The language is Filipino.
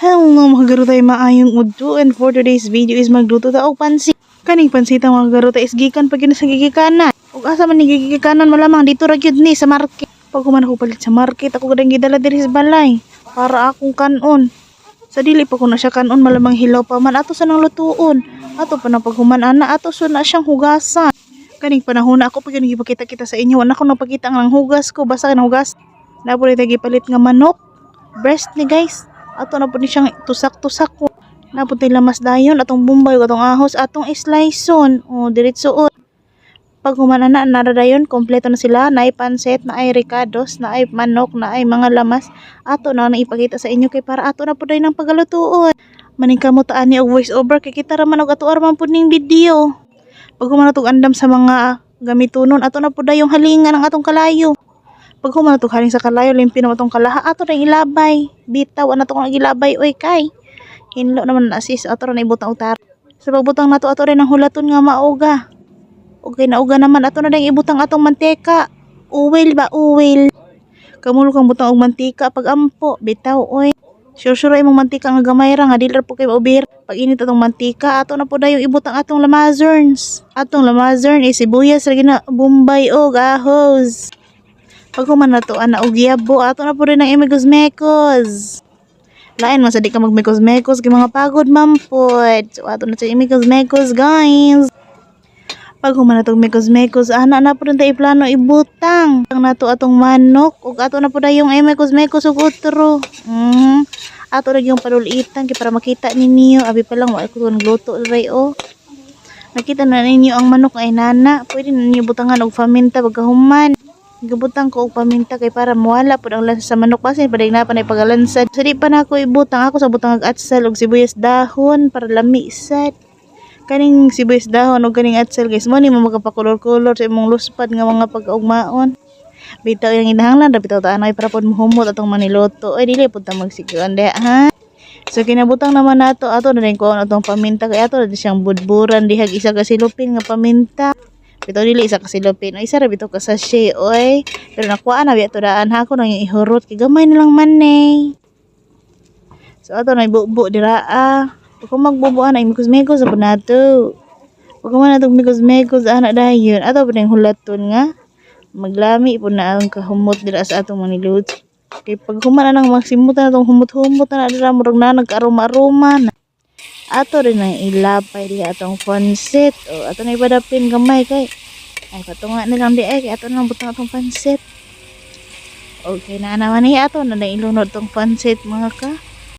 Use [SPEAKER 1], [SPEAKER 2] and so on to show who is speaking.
[SPEAKER 1] Hello mga garutay, maayong udto, and for today's video is magluto ta og pansit. Kaning pansit mga garutay is gikan pag yun sa gigikanan. Ug asa man ni gigikanan malamang dito ra gyud ni sa market. Pag human ako palit sa market, ako gadang gidala diri sa balay para akong kanon. Sa dili pa ko na siya kanon, malamang hilaw pa man ato sa nang lutuon. Ato pa na paghuman ana ato so na siyang hugasan. Kaning panahon na ako pag yun gipakita-kita sa inyo, wala ko napakita ang hugas ko, basta kan hugas. Na po rin palit nga manok, breast ni guys. Ato na po ni siyang tusak-tusak ko. Na po tayo lamas dayon, atong bumbay, atong ahos, atong sliceon. O, diretsoon. Pag humana na, naradayon, kompleto na sila. Naay pansit, naay ricados, naay manok, naay mga lamas. Ato na ipakita sa inyo kay para ato na po dayon ng pagalutuon. Maningkamutaan ni og voice over, kay kita raman og ato arman po ning video. Pag humana tog andam sa mga gamitunon, ato na po dayon halingan ang atong kalayo. Pag human itong haling sa kalayo, limpin naman itong kalaha, ato na ilabay. Bitaw, ano itong ilabay, oy kay. Hinlo naman na sis, ato na ibutang utar. Sa pagbutang na to, ato rin ang hulaton nga mauga. Okay na uga naman, ato na rin ibutang atong manteka. Uwil ba, uwil. Kamulo kang butang og mantika, pag ampo, bitaw, oy. Sure imong mantika nga gamay ra, nga dilar po kayo maubir. Pag init atong mantika, ato na po dayong ibutang atong lamazerns. Atong lamazern, sibuyas, lagi na bumbay o ahos. Pag human na to, ana og yabo, ato na po rin ang imigos-mekos. Lain man sa di ka magmekos-mekos, kay mga pagod mampod. So, ato na sa imigos-mekos, guys. Pag human na tong mekos-mekos, ana na po rin tayo plano ibutang. Ang nato atong manok, ug ato na po rin yung imigos-mekos ug utro. Ato rin yung palulitan, kay para makita ninyo. Abi pa lang, wala ko nagluto rin, oh. Nakita na ninyo ang manok ay nana. Pwede na ninyo butangan og paminta pagkahuman. Gabutang ko og paminta kay para mawala pud ang lansa sa manok basin paday na panay pagalansad. So di pa na ako ibutang, ako sa butang ag atsal og sibuyas dahon para lami sad. Kaning sibuyas dahon og kaning atsal guys, mo ni mo magapakulor-kulor sa imong luspad nga mga pag-ugmaon. Bitaw yang inahanglan ra bitaw ta anay para pud mohumot atong maniluto. Ay dili pud ta magsiguan de ha. So kinabutang naman nato ato na rin ko atong paminta kay ato na siyang budburan dihag isa ka silupin nga paminta. Bitaw dili isa ka silupin, o isa ra bitaw ka sachet oy. Pero nakuha na biya to daan ha ko nang ihurot kay gamay na lang man eh. So ato na ibubo dira Kung magbubuan ay mikos-mikos sa nato. Pag man natong mikos-mikos ana dayon, ato pa ning hulaton nga maglami po na ang kahumot dira sa atong maniluto. Kay pag human na nang magsimutan atong humot-humot na dira murag na nag-aroma-aroma na. Ato rin ang ilapay diha atong pansit. O ato na ipadapin gamay kay ay patunga na lang di ay kay ato na butang atong pansit. Okay na naman ato na ilunod tong pansit mga ka.